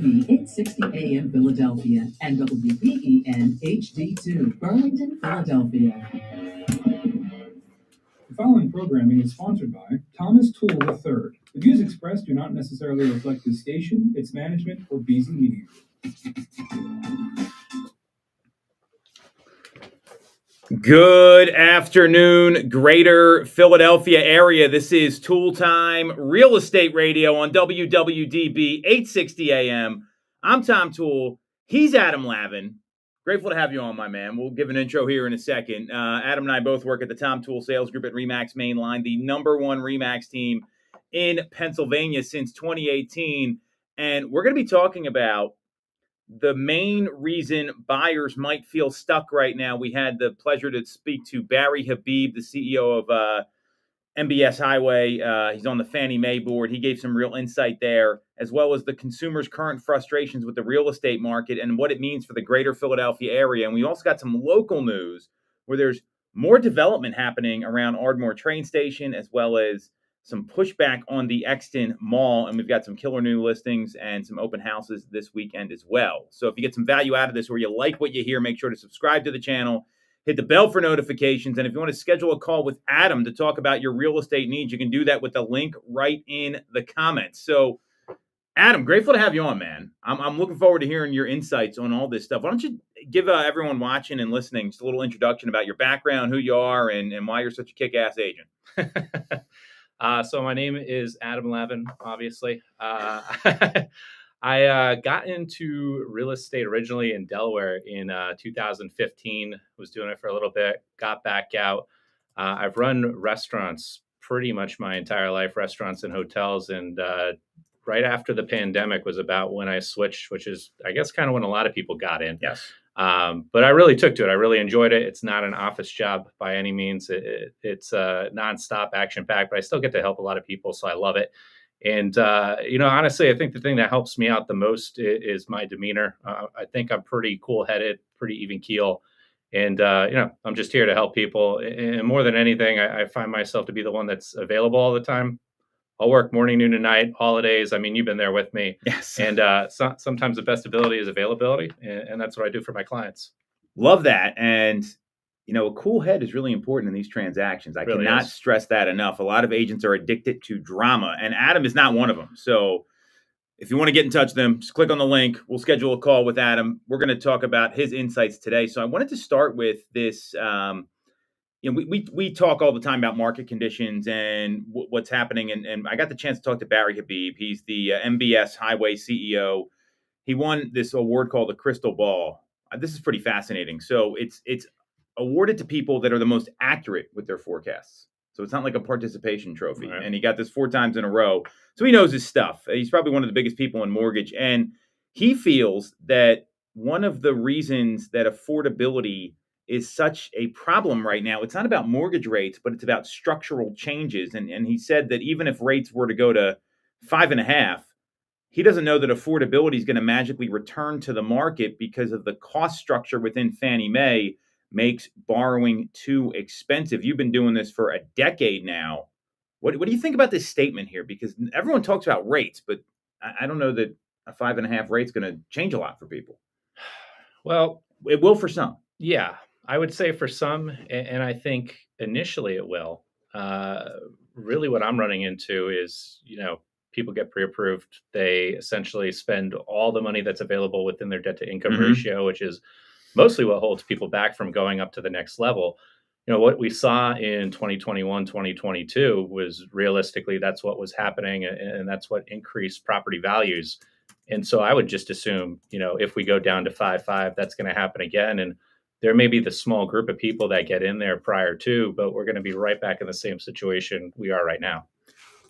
860 AM Philadelphia and WBEN HD2 Burlington, Philadelphia. The following programming is sponsored by Thomas Toole III. The views expressed do not necessarily reflect the station, its management, or BZ Media. Good afternoon, Greater Philadelphia area. This is Toole Time Real Estate Radio on WWDB 860 AM. I'm Tom Toole. He's Adam Lavin. Grateful to have you on, my man. We'll give an intro here in a second. Adam and I both work at the Tom Toole Sales Group at RE/MAX Mainline, the #1 RE/MAX team in Pennsylvania since 2018. And we're going to be talking about the main reason buyers might feel stuck right now. We had the pleasure to speak to Barry Habib, the CEO of MBS Highway. He's on the Fannie Mae board. He gave some real insight there, as well as the consumers' current frustrations with the real estate market and what it means for the greater Philadelphia area. And we also got some local news where there's more development happening around Ardmore train station, as well as some pushback on the Exton Mall. And we've got some killer new listings and some open houses this weekend as well. So if you get some value out of this or you like what you hear, make sure to subscribe to the channel. Hit the bell for notifications. And if you want to schedule a call with Adam to talk about your real estate needs, you can do that with the link right in the comments. So, Adam, grateful to have you on, man. I'm looking forward to hearing your insights on all this stuff. Why don't you give everyone watching and listening just a little introduction about your background, who you are, and why you're such a kick-ass agent. So my name is Adam Lavin, obviously. I got into real estate originally in Delaware in 2015, was doing it for a little bit, got back out. I've run restaurants pretty much my entire life, restaurants and hotels. And right after the pandemic was about when I switched, which is, I guess, kind of when a lot of people got in. Yes. But I really took to it. I really enjoyed it. It's not an office job by any means. It's nonstop, action-packed, but I still get to help a lot of people, so I love it. And, honestly, I think the thing that helps me out the most is my demeanor. I think I'm pretty cool-headed, pretty even keel. And, I'm just here to help people. And more than anything, I find myself to be the one that's available all the time. I'll work morning, noon, and night, holidays. I mean, you've been there with me. Yes. And sometimes the best ability is availability. And that's what I do for my clients. Love that. And, a cool head is really important in these transactions. I Really cannot is. stress that enough. A lot of agents are addicted to drama, and Adam is not one of them. So if you want to get in touch with him, just click on the link. We'll schedule a call with Adam. We're going to talk about his insights today. So I wanted to start with this. We talk all the time about market conditions and what's happening. And I got the chance to talk to Barry Habib. He's the MBS Highway CEO. He won this award called the Crystal Ball. This is pretty fascinating. So it's awarded to people that are the most accurate with their forecasts. So it's not like a participation trophy. Right. And he got this 4 times in a row. So he knows his stuff. He's probably one of the biggest people in mortgage. And he feels that one of the reasons that affordability is such a problem right now, it's not about mortgage rates, but it's about structural changes. And he said that even if rates were to go to 5.5, he doesn't know that affordability is going to magically return to the market because of the cost structure within Fannie Mae makes borrowing too expensive. You've been doing this for a decade now. What do you think about this statement here? Because everyone talks about rates, but I don't know that a 5.5 rate is going to change a lot for people. Well, it will for some. Yeah, I would say for some, and I think initially it will. Really what I'm running into is, people get pre-approved. They essentially spend all the money that's available within their debt to income ratio, which is mostly what holds people back from going up to the next level. What we saw in 2021, 2022 was realistically, that's what was happening. And that's what increased property values. And so I would just assume, if we go down to 5.5, that's going to happen again. And there may be the small group of people that get in there prior to, but we're going to be right back in the same situation we are right now.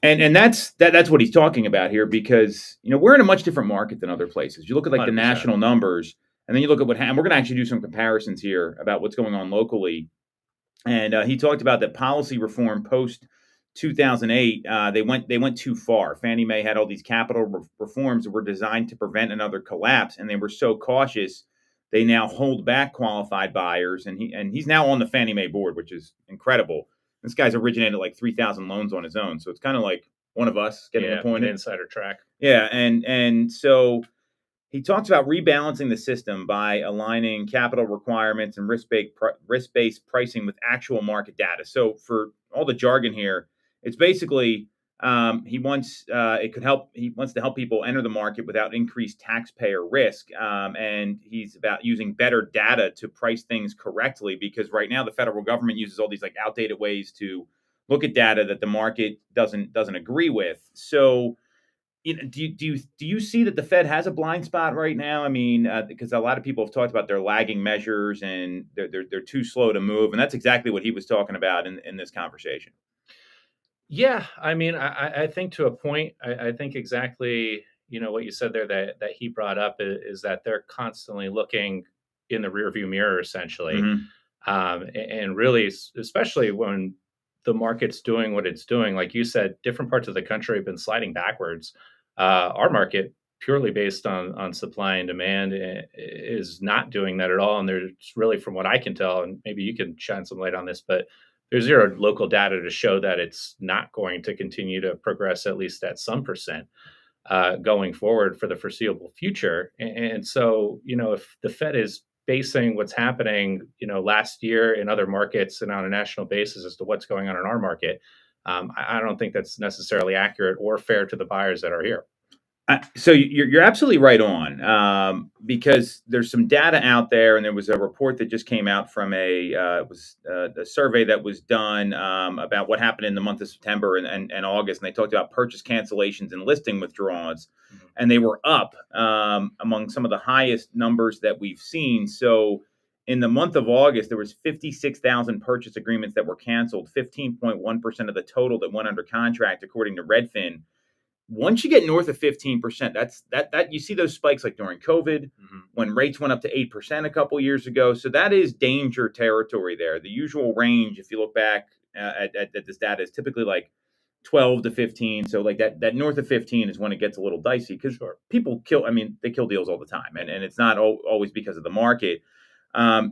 And that's what he's talking about here, because, we're in a much different market than other places. You look at like 100%. the national numbers, and then you look at and we're going to actually do some comparisons here about what's going on locally. And he talked about that policy reform post 2008. They went too far. Fannie Mae had all these capital reforms that were designed to prevent another collapse, and they were so cautious they now hold back qualified buyers. And he's now on the Fannie Mae board, which is incredible. This guy's originated like 3,000 loans on his own, so it's kind of like one of us getting appointed. An insider track. Yeah, and so he talks about rebalancing the system by aligning capital requirements and risk-based pricing with actual market data. So for all the jargon here, it's basically he wants it could help. He wants to help people enter the market without increased taxpayer risk, and he's about using better data to price things correctly. Because right now the federal government uses all these like outdated ways to look at data that the market doesn't agree with. So do you see that the Fed has a blind spot right now? I mean, because a lot of people have talked about their lagging measures and they're too slow to move, and that's exactly what he was talking about in this conversation. Yeah, I mean, I think to a point, I think exactly, what you said there that he brought up is that they're constantly looking in the rearview mirror, essentially, Hmm. and really, especially when the market's doing what it's doing. Like you said, different parts of the country have been sliding backwards. Our market, purely based on supply and demand, is not doing that at all. And there's really, from what I can tell, and maybe you can shine some light on this, but there's zero local data to show that it's not going to continue to progress at least at some percent going forward for the foreseeable future. And so, if the Fed is basing what's happening, last year in other markets and on a national basis as to what's going on in our market, I don't think that's necessarily accurate or fair to the buyers that are here. So you're absolutely right on, because there's some data out there, and there was a report that just came out from a survey that was done about what happened in the month of September and August, and they talked about purchase cancellations and listing withdrawals, and they were up among some of the highest numbers that we've seen. So in the month of August, there was 56,000 purchase agreements that were canceled, 15.1% of the total that went under contract, according to Redfin. Once you get north of 15%, that you see those spikes like during COVID, when rates went up to 8% a couple years ago. So that is danger territory there. The usual range, if you look back at this data, is typically like 12 to 15. So like that north of 15 is when it gets a little dicey, because people kill. I mean, they kill deals all the time, and it's not always because of the market.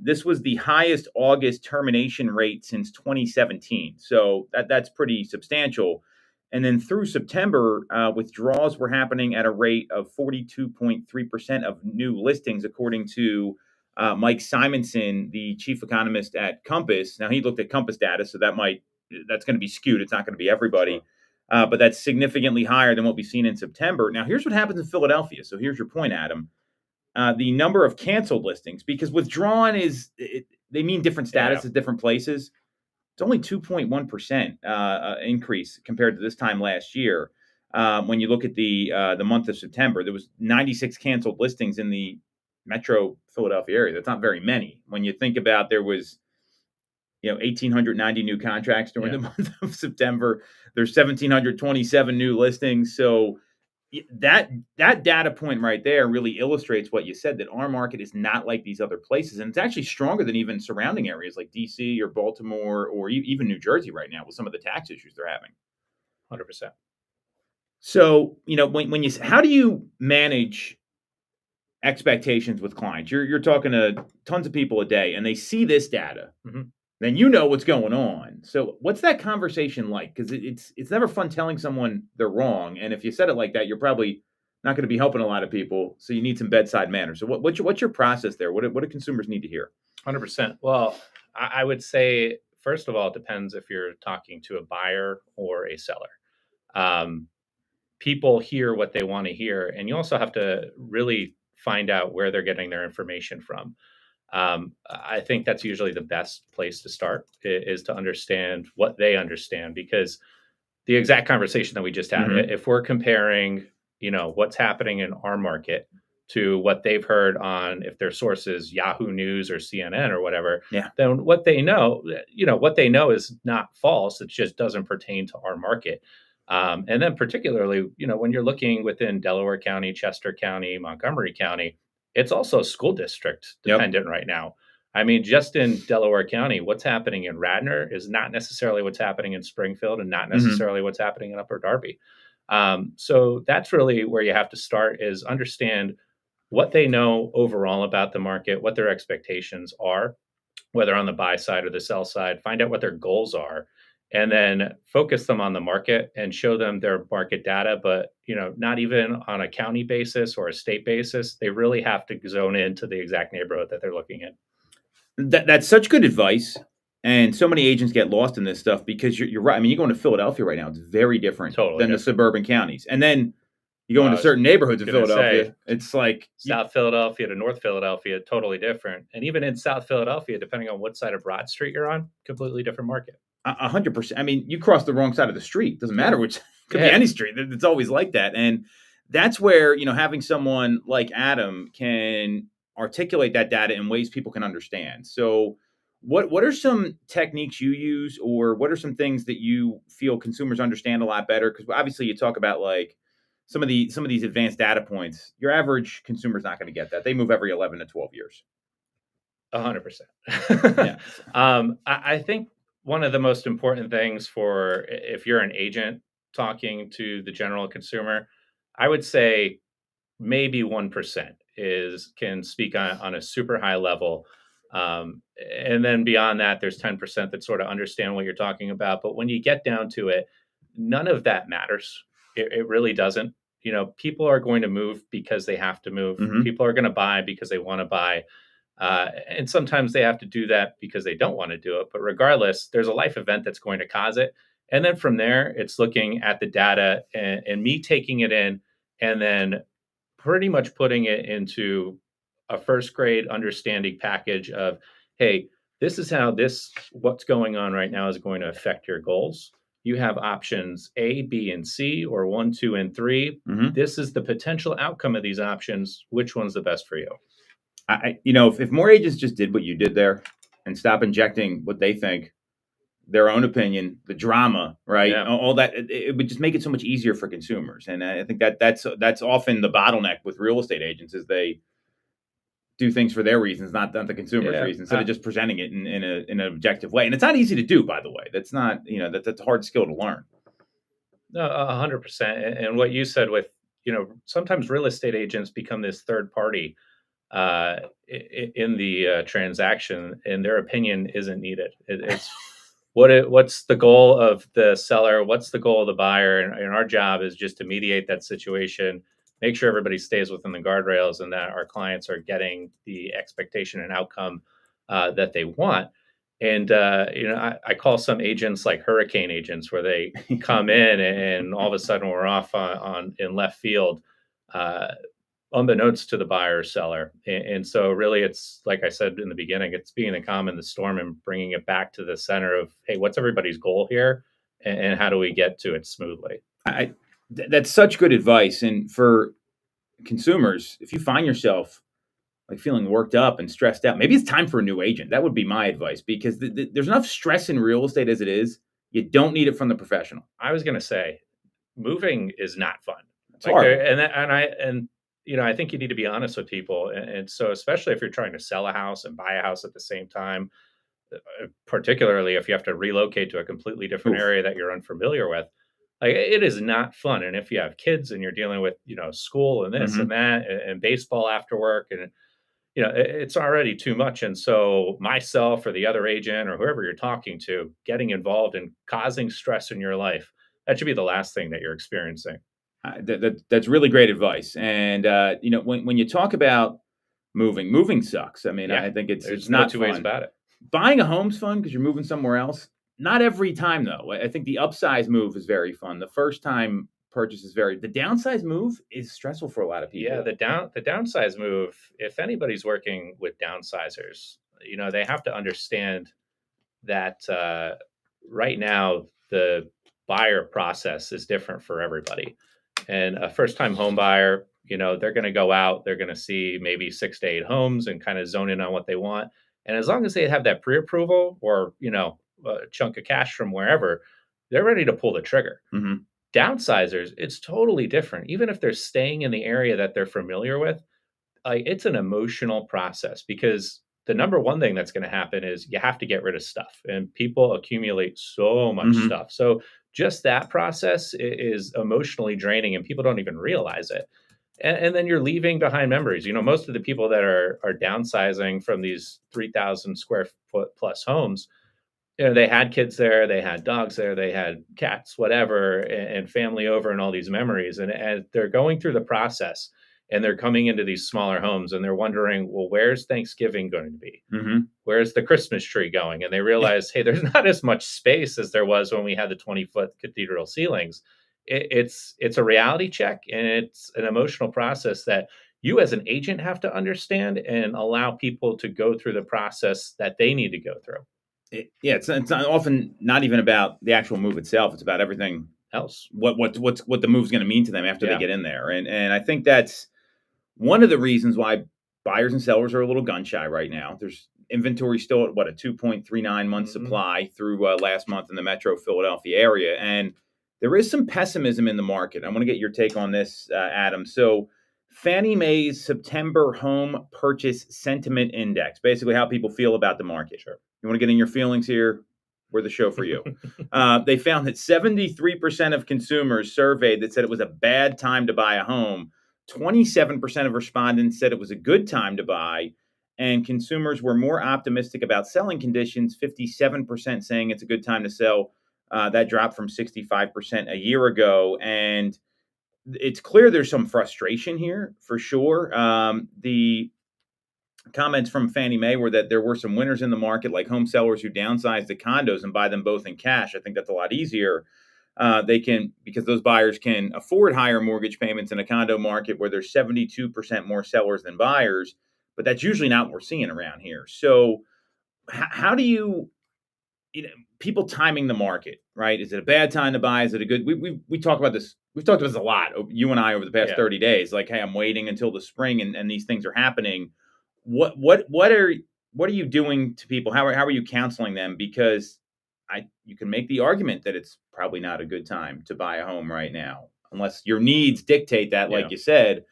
This was the highest August termination rate since 2017. So that's pretty substantial. And then through September, withdrawals were happening at a rate of 42.3% of new listings, according to Mike Simonson, the chief economist at Compass. Now, he looked at Compass data, so that's going to be skewed. It's not going to be everybody. But that's significantly higher than what we've seen in September. Now, here's what happens in Philadelphia. So here's your point, Adam. The number of canceled listings, because withdrawn they mean different status at different places. It's only 2.1% increase compared to this time last year. When you look at the month of September, there was 96 canceled listings in the metro Philadelphia area. That's not very many. When you think about, there was 1,890 new contracts during the month of September. There's 1,727 new listings. So that data point right there really illustrates what you said, that our market is not like these other places, and it's actually stronger than even surrounding areas like DC or Baltimore or even New Jersey right now with some of the tax issues they're having. 100%. So when you, how do you manage expectations with clients? You're talking to tons of people a day, and they see this data. Then what's going on. So what's that conversation like? Because it's never fun telling someone they're wrong, and if you said it like that, you're probably not going to be helping a lot of people. So you need some bedside manner. So what's your process there? What do consumers need to hear? 100%. Well, I would say, first of all, it depends if you're talking to a buyer or a seller. People hear what they want to hear, and you also have to really find out where they're getting their information from. I think that's usually the best place to start, is to understand what they understand, because the exact conversation that we just had, if we're comparing, what's happening in our market to what they've heard on, if their source is Yahoo News or CNN or whatever, then what they know is not false. It just doesn't pertain to our market. And then particularly, when you're looking within Delaware County, Chester County, Montgomery County, it's also school district dependent right now. I mean, just in Delaware County, what's happening in Radnor is not necessarily what's happening in Springfield, and not necessarily what's happening in Upper Darby. So that's really where you have to start, is understand what they know overall about the market, what their expectations are, whether on the buy side or the sell side. Find out what their goals are, and then focus them on the market and show them their market data, but not even on a county basis or a state basis. They really have to zone into the exact neighborhood that they're looking in. That's such good advice. And so many agents get lost in this stuff because you're right. I mean, you go into Philadelphia right now; it's very different Totally than the different. suburban counties. And then you go Well, I into was certain neighborhoods of gonna Philadelphia, say, it's like South Philadelphia to North Philadelphia, totally different. And even in South Philadelphia, depending on what side of Broad Street you're on, completely different market. 100%. I mean, you cross the wrong side of the street. Doesn't matter which. Could be Yeah. any street. It's always like that. And that's where having someone like Adam can articulate that data in ways people can understand. So, what are some techniques you use, or what are some things that you feel consumers understand a lot better? Because obviously, you talk about like some of these advanced data points. Your average consumer is not going to get that. They move every 11 to 12 years. 100%. Yeah. I think one of the most important things for if you're an agent talking to the general consumer, I would say maybe 1% can speak on a super high level. And then beyond that, there's 10% that sort of understand what you're talking about. But when you get down to it, none of that matters. It really doesn't. People are going to move because they have to move. Mhm. People are going to buy because they want to buy. And sometimes they have to do that because they don't want to do it. But regardless, there's a life event that's going to cause it. And then from there, it's looking at the data and me taking it in and then pretty much putting it into a first grade understanding package of, hey, this is how what's going on right now is going to affect your goals. You have options A, B, and C, or 1, 2, and 3. Mhm. This is the potential outcome of these options. Which one's the best for you? If more agents just did what you did there and stop injecting what they think, their own opinion, the drama, right? Yeah. All that, it would just make it so much easier for consumers. And I think that's often the bottleneck with real estate agents is they do things for their reasons, not the consumer's Yeah. reasons, instead of just presenting it in an objective way. And it's not easy to do, by the way. That's not, that's a hard skill to learn. No, 100%. And what you said with, sometimes real estate agents become this third party in the transaction, and their opinion isn't needed. It's what's the goal of the seller? What's the goal of the buyer? And our job is just to mediate that situation, make sure everybody stays within the guardrails, and that our clients are getting the expectation and outcome that they want. And I call some agents like hurricane agents, where they come in and all of a sudden we're off on in left field. Unbeknownst to the buyer or seller. And so really it's like I said in the beginning, it's being the calm in the storm and bringing it back to the center of, hey, what's everybody's goal here? And how do we get to it smoothly? That's such good advice. And for consumers, if you find yourself like feeling worked up and stressed out, maybe it's time for a new agent. That would be my advice, because there's enough stress in real estate as it is. You don't need it from the professional. I was going to say, moving is not fun. It's hard. I think you need to be honest with people. And so, especially if you're trying to sell a house and buy a house at the same time, particularly if you have to relocate to a completely different Oof. area that you're unfamiliar with, like, it is not fun. And if you have kids and you're dealing with, school and this Mhm. and that and baseball after work, and, it's already too much. And so myself or the other agent or whoever you're talking to, getting involved and causing stress in your life, that should be the last thing that you're experiencing. That's really great advice. And when you talk about moving sucks. I mean, Yeah, I think There's it's no not two ways fun. about it. Buying a home's fun because you're moving somewhere else. Not every time though. I think the upsize move is very fun. The first time purchase is the downsize move is stressful for a lot of people. Yeah, the downsize move, if anybody's working with downsizers, they have to understand that right now the buyer process is different for everybody. And a first-time home buyer, they're going to go out, they're going to see maybe 6 to 8 homes and kind of zone in on what they want. And as long as they have that pre-approval or, a chunk of cash from wherever, they're ready to pull the trigger. Mhm. Downsizers, it's totally different. Even if they're staying in the area that they're familiar with, it's an emotional process, because the number one thing that's going to happen is you have to get rid of stuff, and people accumulate so much Mhm. stuff. So just that process is emotionally draining, and people don't even realize it. And then you're leaving behind memories. Most of the people that are downsizing from these 3,000 square foot plus homes, they had kids there, they had dogs there, they had cats, whatever, and family over and all these memories. And as they're going through the process and they're coming into these smaller homes and they're wondering, well, where's Thanksgiving going to be? Mm-hmm. Where's the Christmas tree going? And they realize, hey, there's not as much space as there was when we had the 20-foot cathedral ceilings. It's a reality check, and it's an emotional process that you as an agent have to understand and allow people to go through the process that they need to go through. It's not often not even about the actual move itself. It's about everything Else, what the move's going to mean to them after they Yeah. get in there. And I think that's one of the reasons why buyers and sellers are a little gun shy right now. There's inventory still at a 2.39 month supply through last month in the Metro Philadelphia area, and there is some pessimism in the market. I want to get your take on this, Adam. So Fannie Mae's September Home Purchase Sentiment Index, basically how people feel about the market. Sure. You want to get in your feelings here? We're the show for you. They found that 73% of consumers surveyed that said it was a bad time to buy a home. 27% of respondents said it was a good time to buy, and consumers were more optimistic about selling conditions, 57% saying it's a good time to sell. That dropped from 65% a year ago. And it's clear there's some frustration here for sure. The comments from Fannie Mae were that there were some winners in the market, like home sellers who downsize the condos and buy them both in cash. I think that's a lot easier. They can, because those buyers can afford higher mortgage payments in a condo market where there's 72% more sellers than buyers, but that's usually not what we're seeing around here. So how do you people timing the market, right? Is it a bad time to buy? Is it a good, we talk about this. We've talked about this a lot, you and I, over the past 30 days, like, hey, I'm waiting until the spring and these things are happening. What are you doing to people? How are you counseling them? Because you can make the argument that it's probably not a good time to buy a home right now, unless your needs dictate that, like you said.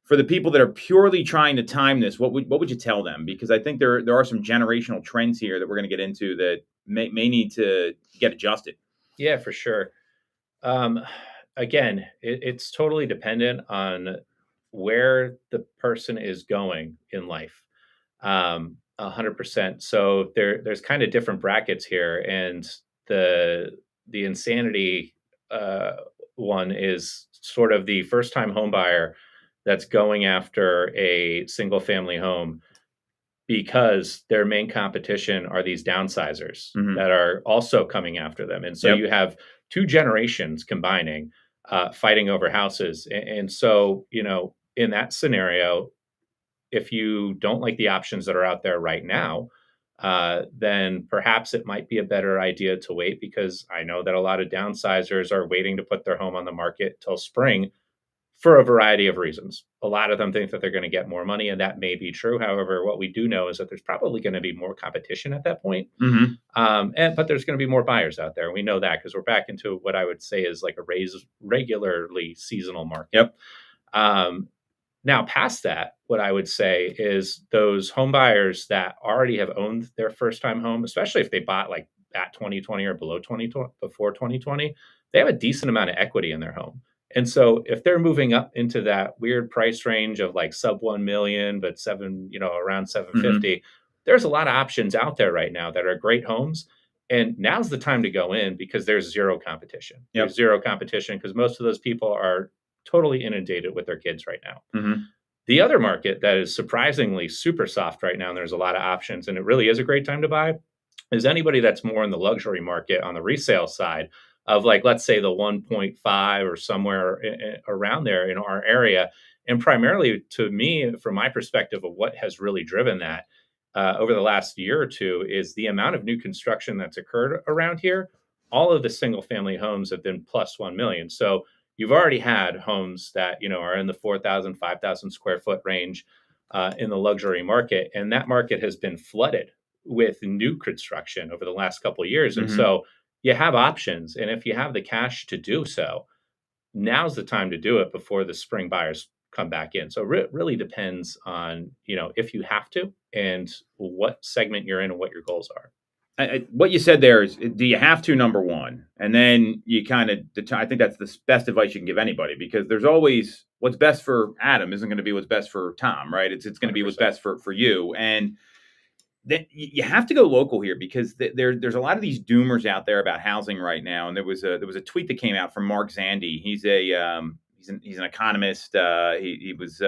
For the people that are purely trying to time this, what would you tell them? Because I think there are some generational trends here that we're going to get into that may need to get adjusted. Yeah, for sure. Again, it's totally dependent on where the person is going in life. 100%. So there's kind of different brackets here, and the insanity one is sort of the first time home buyer that's going after a single family home because their main competition are these downsizers that are also coming after them. And so you have two generations combining, fighting over houses. And so, in that scenario, if you don't like the options that are out there right now, then perhaps it might be a better idea to wait, because I know that a lot of downsizers are waiting to put their home on the market till spring for a variety of reasons. A lot of them think that they're going to get more money, and that may be true. However, what we do know is that there's probably going to be more competition at that point. But there's going to be more buyers out there. We know that because we're back into what I would say is like a regularly seasonal market. Now, past that, what I would say is those home buyers that already have owned their first time home, especially if they bought like at 2020 or below 2020, before 2020, they have a decent amount of equity in their home. And so if they're moving up into that weird price range of like sub 1 million, but around 750, there's a lot of options out there right now that are great homes. And now's the time to go in because there's zero competition. There's zero competition because most of those people are totally inundated with their kids right now. The other market that is surprisingly super soft right now, and there's a lot of options, and it really is a great time to buy, is anybody that's more in the luxury market on the resale side of, like, let's say the 1.5 or somewhere around there in our area. And primarily, to me, from my perspective of what has really driven that over the last year or two, is the amount of new construction that's occurred around here. All of the single family homes have been plus 1 million. So you've already had homes that, are in the 4,000, 5,000 square foot range in the luxury market. And that market has been flooded with new construction over the last couple of years. And so you have options. And if you have the cash to do so, now's the time to do it before the spring buyers come back in. So it really depends on, if you have to and what segment you're in and what your goals are. What you said there is, do you have to, number one? And then you kind of, I think that's the best advice you can give anybody, because there's always what's best for Adam isn't going to be what's best for Tom, right? It's going to be what's best for you. And you have to go local here because there's a lot of these doomers out there about housing right now. And there was a tweet that came out from Mark Zandi. He's an economist. He's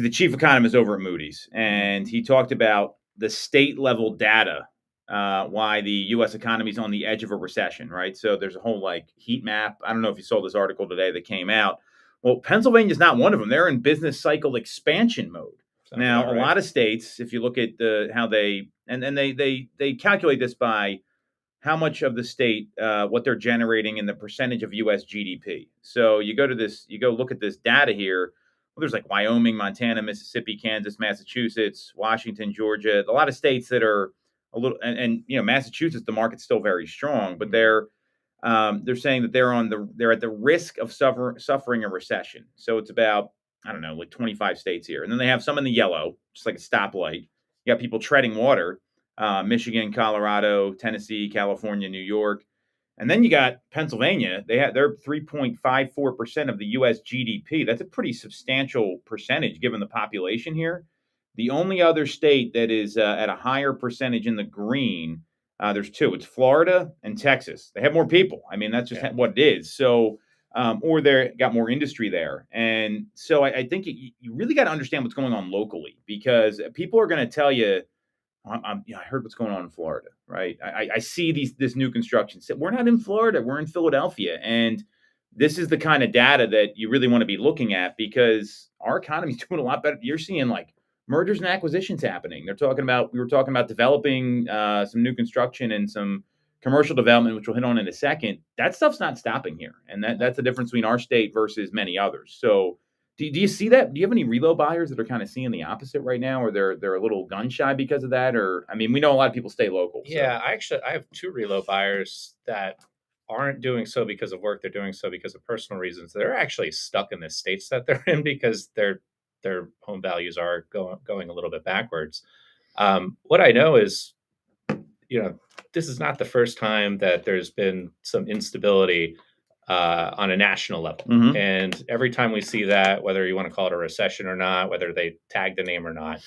the chief economist over at Moody's, and he talked about the state level data, why the U.S. economy is on the edge of a recession, right? So there's a whole like heat map. I don't know if you saw this article today that came out. Well, Pennsylvania's not one of them. They're in business cycle expansion mode. Sounds Now, about a right. lot of states, if you look at how they they calculate this by how much of the state what they're generating in the percentage of U.S. GDP. So you go look at this data here. Well, there's like Wyoming, Montana, Mississippi, Kansas, Massachusetts, Washington, Georgia, a lot of states that are a little, and Massachusetts, the market's still very strong, but they're saying that they're at the risk of suffering a recession. So it's about, I don't know, like 25 states here, and then they have some in the yellow, just like a stoplight. You got people treading water. Michigan, Colorado, Tennessee, California, New York. And then you got Pennsylvania. They're 3.54% of the US GDP. That's a pretty substantial percentage given the population here. The only other state that is at a higher percentage in the green, there's two. It's Florida and Texas. They have more people. I mean, that's just what it is. So, or they got more industry there. And so I think you really got to understand what's going on locally, because people are going to tell you, I heard what's going on in Florida, right? I see this new construction. We're not in Florida. We're in Philadelphia. And this is the kind of data that you really want to be looking at, because our economy's doing a lot better. You're seeing like mergers and acquisitions happening. We were talking about developing some new construction and some commercial development, which we'll hit on in a second. That stuff's not stopping here. And that's the difference between our state versus many others. So do you see that? Do you have any relo buyers that are kind of seeing the opposite right now, or they're a little gun shy because of that? Or, I mean, we know a lot of people stay local. So. Yeah, I have two relo buyers that aren't doing so because of work. They're doing so because of personal reasons. They're actually stuck in the states that they're in because their home values are going a little bit backwards. What I know is, this is not the first time that there's been some instability on a national level. Mhm. And every time we see that, whether you want to call it a recession or not, whether they tag the name or not,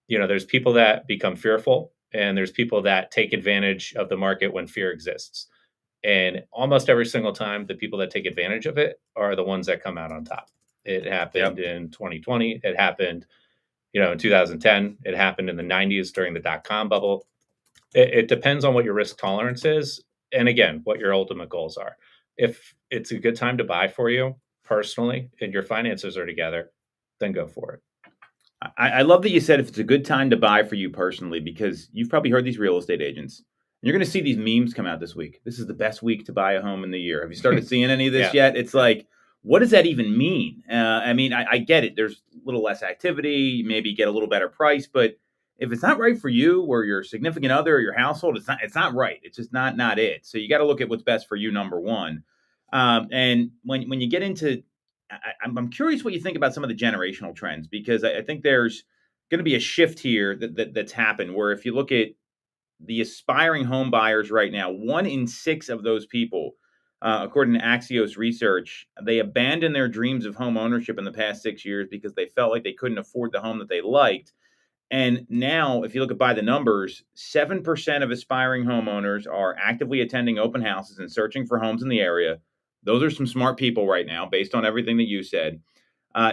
there's people that become fearful, and there's people that take advantage of the market when fear exists. And almost every single time, the people that take advantage of it are the ones that come out on top. It happened in 2020. It happened, in 2010. It happened in the 90s during the dot-com bubble. It depends on what your risk tolerance is, and again, what your ultimate goals are. If it's a good time to buy for you personally and your finances are together, then go for it. I love that you said if it's a good time to buy for you personally, because you've probably heard these real estate agents. You're going to see these memes come out this week. This is the best week to buy a home in the year. Have you started seeing any of this yet? It's like, what does that even mean? I mean, I get it. There's a little less activity, maybe get a little better price, but if it's not right for you or your significant other or your household, it's not right. It's just not it. So you got to look at what's best for you, number one. And when you get into, I'm curious what you think about some of the generational trends, because I think there's going to be a shift here that's happened, where if you look at the aspiring home buyers right now, 1 in 6 of those people, according to Axios research, they abandoned their dreams of home ownership in the past 6 years because they felt like they couldn't afford the home that they liked. And now, if you look at by the numbers, 7% of aspiring homeowners are actively attending open houses and searching for homes in the area. Those are some smart people right now, based on everything that you said.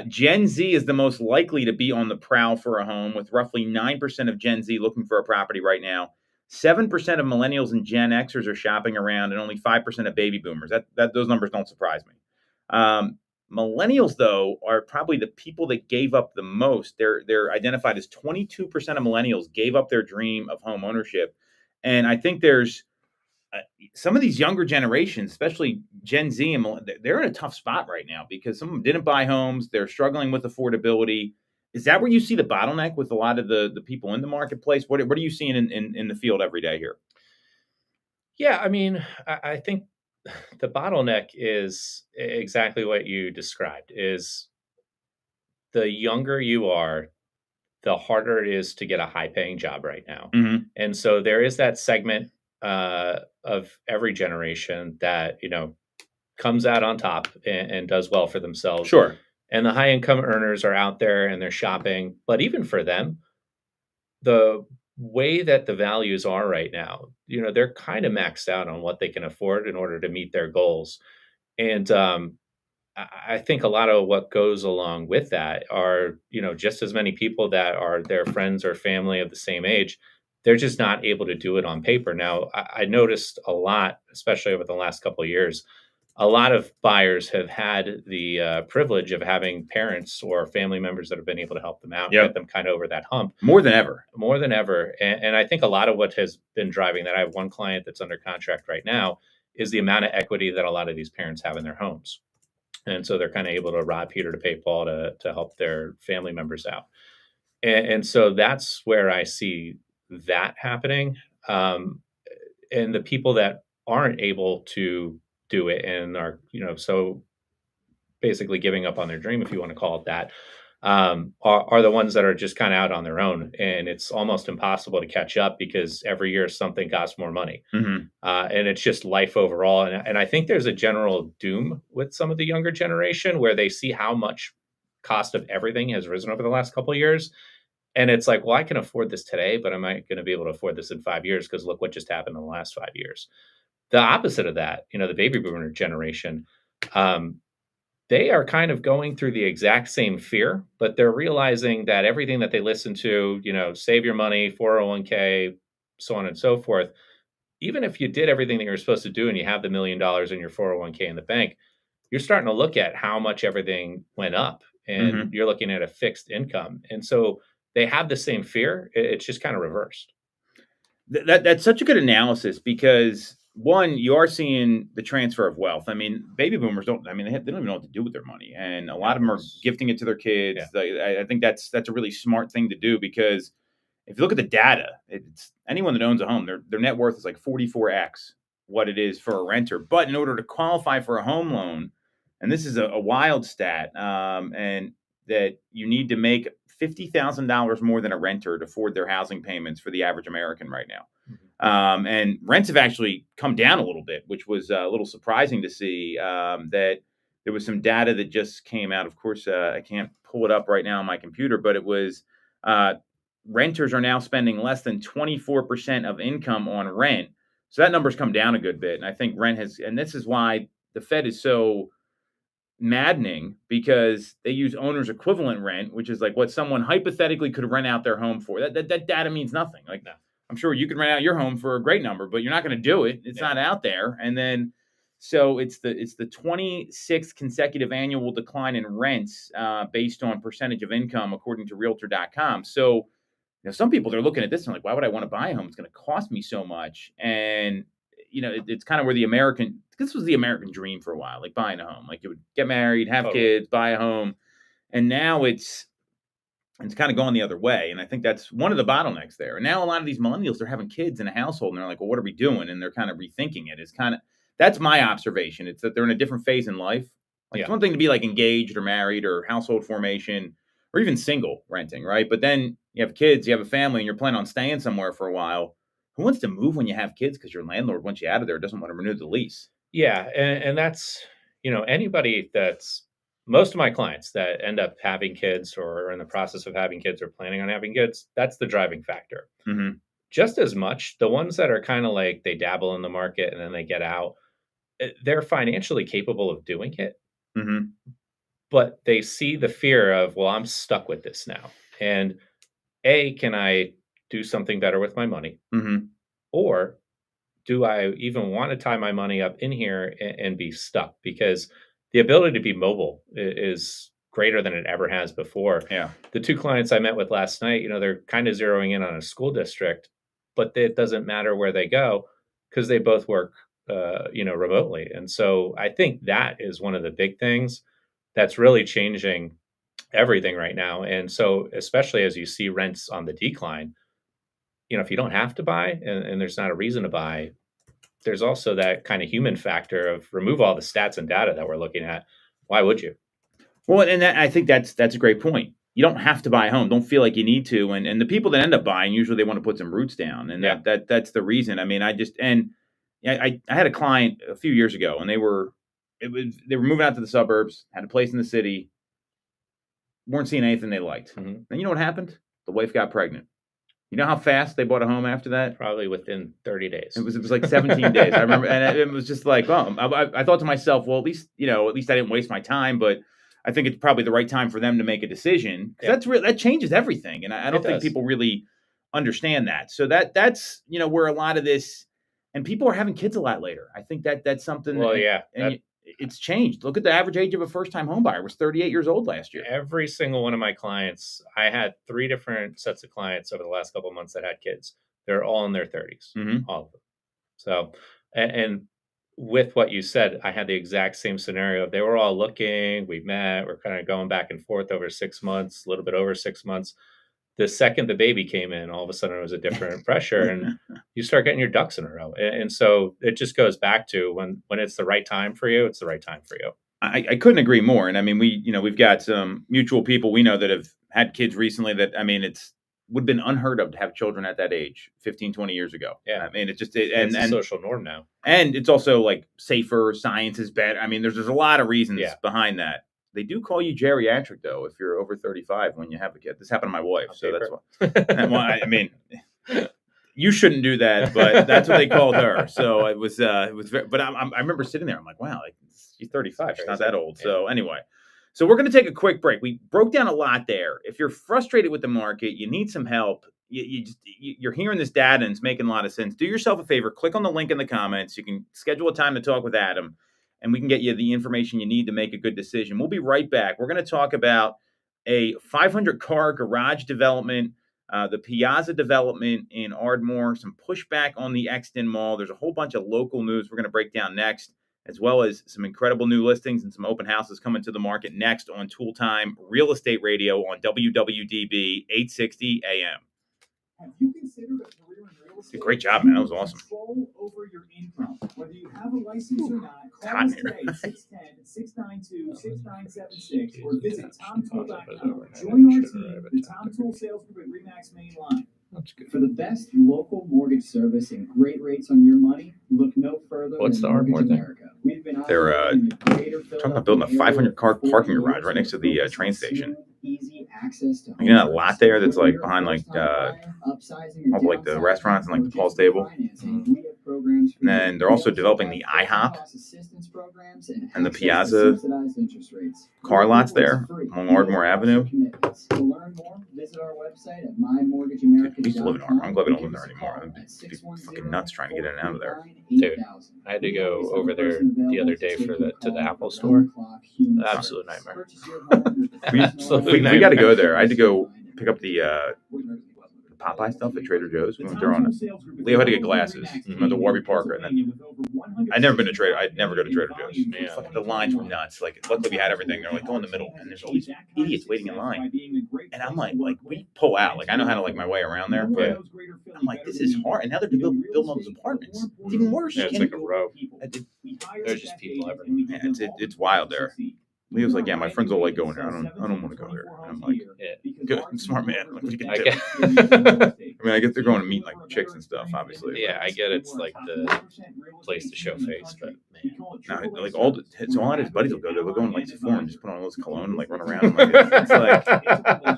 Gen Z is the most likely to be on the prowl for a home, with roughly 9% of Gen Z looking for a property right now. 7% of millennials and Gen Xers are shopping around, and only 5% of baby boomers. Those numbers don't surprise me. Millennials, though, are probably the people that gave up the most. They're identified as 22% of millennials gave up their dream of home ownership. And I think there's some of these younger generations, especially Gen Z, and they're in a tough spot right now because some of them didn't buy homes. They're struggling with affordability. Is that where you see the bottleneck with a lot of the people in the marketplace? What are you seeing in the field every day here? Yeah, I mean, I think the bottleneck is exactly what you described. Is the younger you are, the harder it is to get a high-paying job right now. Mm-hmm. And so there is that segment of every generation that comes out on top and does well for themselves. Sure. And the high-income earners are out there and they're shopping. But even for them, the way that the values are right now, they're kind of maxed out on what they can afford in order to meet their goals. And I think a lot of what goes along with that are, just as many people that are their friends or family of the same age. They're just not able to do it on paper. Now, I noticed a lot, especially over the last couple of years, a lot of buyers have had the privilege of having parents or family members that have been able to help them out, Yep. get them kind of over that hump More than ever. more than ever. And I think a lot of what has been driving that, I have one client that's under contract right now, is the amount of equity that a lot of these parents have in their homes. And so they're kind of able to rob Peter to pay Paul to help their family members out. And so that's where I see that happening. And the people that aren't able to do it and are, so basically giving up on their dream, if you want to call it that, are the ones that are just kind of out on their own. And it's almost impossible to catch up because every year something costs more money. Mm-hmm. And it's just life overall. And I think there's a general doom with some of the younger generation where they see how much cost of everything has risen over the last couple of years. And it's like, well, I can afford this today, but am I going to be able to afford this in 5 years? Because look what just happened in the last 5 years. The opposite of that, the baby boomer generation, they are kind of going through the exact same fear, but they're realizing that everything that they listen to, save your money, 401k, so on and so forth, even if you did everything that you're supposed to do and you have the $1 million in your 401k in the bank, you're starting to look at how much everything went up and Mhm. you're looking at a fixed income. And so they have the same fear. It's just kind of reversed. That's such a good analysis because one, you are seeing the transfer of wealth. I mean, baby boomers don't. I mean, they don't even know what to do with their money, and a lot of them are gifting it to their kids. I think that's a really smart thing to do because if you look at the data, it's anyone that owns a home, their net worth is like 44x what it is for a renter. But in order to qualify for a home loan, and this is a wild stat, and that you need to make $50,000 more than a renter to afford their housing payments for the average American right now. And rents have actually come down a little bit, which was a little surprising to see. That there was some data that just came out. Of course, I can't pull it up right now on my computer, but it was renters are now spending less than 24% of income on rent. So that number's come down a good bit. And I think rent has, and this is why the Fed is so maddening because they use owner's equivalent rent, which is like what someone hypothetically could rent out their home for. That data means nothing. Like, No. I'm sure you could rent out your home for a great number, but you're not going to do it. It's not out there. And then, so it's the 26th consecutive annual decline in rents based on percentage of income, according to Realtor.com. So, some people they're looking at this and like, why would I want to buy a home? It's going to cost me so much. And it's kind of where this was the American dream for a while, like buying a home. Like you would get married, have kids, buy a home, and now it's kind of going the other way. And I think that's one of the bottlenecks there. And now a lot of these millennials, they're having kids in a household, and they're like, well, what are we doing? And they're kind of rethinking it. It's kind of that's my observation. It's that they're in a different phase in life. Like it's one thing to be like engaged or married or household formation or even single renting, right? But then you have kids, you have a family, and you're planning on staying somewhere for a while. Who wants to move when you have kids? Because your landlord, once you out of there, doesn't want to renew the lease. Yeah. And that's, anybody that's most of my clients that end up having kids or are in the process of having kids or planning on having kids, that's the driving factor. Mm-hmm. Just as much, the ones that are kind of like they dabble in the market and then they get out, they're financially capable of doing it. Mm-hmm. But they see the fear of, well, I'm stuck with this now. And can I do something better with my money? Mm-hmm. Or do I even want to tie my money up in here and be stuck? Because the ability to be mobile is greater than it ever has before. Yeah. The two clients I met with last night, they're kind of zeroing in on a school district, but it doesn't matter where they go because they both work, remotely. And so I think that is one of the big things that's really changing everything right now. And so, especially as you see rents on the decline, if you don't have to buy and there's not a reason to buy, there's also that kind of human factor of remove all the stats and data that we're looking at. Why would you? Well, and I think that's a great point. You don't have to buy a home. Don't feel like you need to. And the people that end up buying, usually they want to put some roots down. And that's the reason. I mean, I had a client a few years ago and they were moving out to the suburbs, had a place in the city, weren't seeing anything they liked. Mm-hmm. And you know what happened? The wife got pregnant. You know how fast they bought a home after that? Probably within 30 days. It was like 17 days. I remember, and it was just like, oh, I thought to myself, well, at least I didn't waste my time, but I think it's probably the right time for them to make a decision, because that changes everything, and I don't think people really understand that. So that's where a lot of this, and people are having kids a lot later. I think that's something. Well, it's changed. Look at the average age of a first-time home buyer. It was 38 years old last year. Every single one of my clients, I had 3 different sets of clients over the last couple of months that had kids. They're all in their 30s, all of them. So, and with what you said, I had the exact same scenario. They were all looking, we met, we're kind of going back and forth over 6 months, a little bit over 6 months. The second the baby came in, all of a sudden it was a different pressure, and you start getting your ducks in a row. And so it just goes back to when it's the right time for you, it's the right time for you. I couldn't agree more. And I mean, we've got some mutual people we know that have had kids recently that, I mean, it's would have been unheard of to have children at that age 15, 20 years ago. Yeah. I mean, it's a social norm now. And it's also like safer, science is better. I mean, there's a lot of reasons behind that. They do call you geriatric, though, if you're over 35 when you have a kid. This happened to my wife, so that's why. I mean, you shouldn't do that, but that's what they called her. So it was very, but I remember sitting there. I'm like, wow, like, she's 35. She's not that old. So anyway, so we're going to take a quick break. We broke down a lot there. If you're frustrated with the market, you need some help. You're hearing this data and it's making a lot of sense. Do yourself a favor. Click on the link in the comments. You can schedule a time to talk with Adam, and we can get you the information you need to make a good decision. We'll be right back. We're going to talk about a 500-car garage development, the Piazza development in Ardmore, some pushback on the Exton Mall. There's a whole bunch of local news we're going to break down next, as well as some incredible new listings and some open houses coming to the market next on Toole Time Real Estate Radio on WWDB 860 AM. Have you considered a career in real estate? Great job, man. That was awesome. Control over your income. Whether you have a license or not, call us today, 610-692-6976, or visit TomToole.com. Join our team, the Tom Toole Sales Group at RE/MAX Main Line. That's good. For the best local mortgage service and great rates on your money, look no further What's than the Ardmore Mortgage thing? America. We've been They're operating in the greater talking about building a 500-car parking garage right next to the train station. Easy access to You know that lot there that's like behind like all like the restaurants and like the Paul's Table? And then they're also developing the IHOP and the Piazza car lots there along Ardmore Avenue. Dude, we used to live in Ardmore. I'm glad we don't live there anymore. I'd be fucking nuts trying to get in and out of there. Dude, I had to go over there the other day to the Apple store. Absolute nightmare. We got to go there. I had to go pick up the Popeye stuff at Trader Joe's. We went there on Leo had to get glasses. We went to Warby Parker, and then I'd never been to Trader. I'd never go to Trader Joe's. Yeah. Fucking, the lines were nuts. Like, luckily we had everything. They're like, go in the middle, and there's all these idiots waiting in line. And I'm like we pull out. Like, I know how to like my way around there, but I'm like, this is hard. And now they're building all those apartments. It's even worse. Yeah, it's like a row. There's just people everywhere. Yeah, it's wild there. Leo's like, yeah, my friends all like going there. I don't want to go there. And I'm like, good, smart man. Like, what you can do? I mean, I guess they're going to meet like chicks and stuff, obviously. Yeah, I get it's like the place to show face, but man, no, like so a lot of his buddies will go there. They'll go in like Sephora and just put on all this cologne and like run around. Like,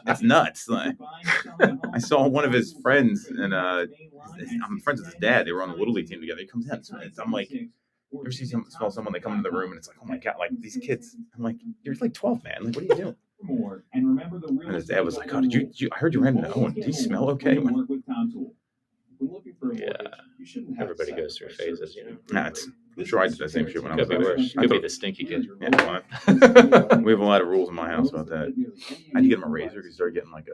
it's nuts. Like, I saw one of his friends, and I'm friends with his dad. They were on the Little League team together. He comes out, I'm like, you ever see someone, they come into the room and it's like, oh my God, like these kids. I'm like, you're like 12, man. Like, what are you doing? And his dad was like, oh, I heard you ran into Owen. Do you smell okay? Yeah, everybody goes through phases, you know. Nah, I'm sure I did that same shit when I was Could be there. worse. Could be the stinky kid. Yeah, we have a lot of rules in my house about that. I had to get him a razor because he started getting like